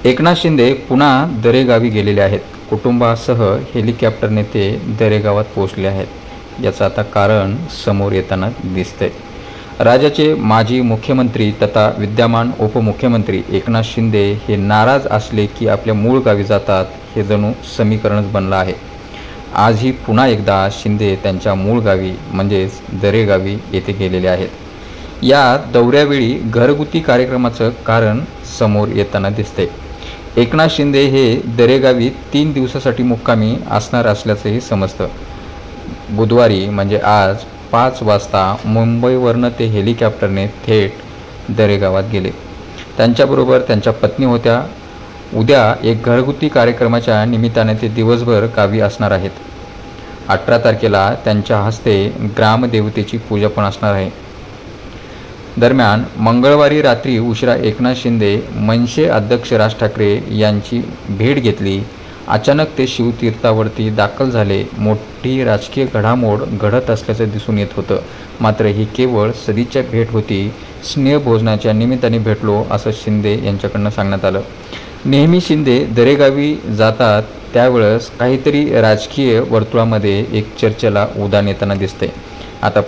एकनाथ शिंदे पुन्हा दरेगावी गेलेले आहेत. कुटुंबासह हेलिकॉप्टरने ते दरेगावात पोहोचले आहेत. याचं आता कारण समोर येताना दिसतंय. राज्याचे माजी मुख्यमंत्री तथा विद्यमान उपमुख्यमंत्री एकनाथ शिंदे हे नाराज असले की आपल्या मूळ गावी जातात, हे जणू समीकरणच बनलं आहे. आजही पुन्हा एकदा शिंदे त्यांच्या मूळ गावी म्हणजेच दरेगावी येथे गेलेले आहेत. या दौऱ्यावेळी घरगुती कार्यक्रमाचं कारण समोर येताना दिसते. एकनाथ शिंदे हे दरेगावी 3 दिवसासाठी मुक्कामी असणार असल्याचंही समजतं. बुधवारी म्हणजे आज 5 वाजता मुंबईवरनं ते हेलिकॉप्टरने थेट दरेगावात गेले. त्यांच्याबरोबर त्यांच्या पत्नी होत्या. उद्या एक घरगुती कार्यक्रमाच्या निमित्ताने ते दिवसभर गावी असणार आहेत. 18 तारखेला त्यांच्या हस्ते ग्रामदेवतेची पूजा पण असणार आहे. दरम्यान मंगळवारी रात्री उशिरा एकनाथ शिंदे मनसे अध्यक्ष राज ठाकरे यांची भेट घेतली. अचानक ते शिवतीर्थावरती दाखल झाले. मोठी राजकीय घडामोड घडत असल्याचं दिसून येत होतं. मात्र ही केवळ सदिच्छा भेट होती. स्नेहभोजनाच्या निमित्ताने भेटलो असं शिंदे यांच्याकडनं सांगण्यात आलं. नेहमी शिंदे दरेगावी जातात त्यावेळेस काहीतरी राजकीय वर्तुळामध्ये एक चर्चेला उधाण येताना दिसते. आता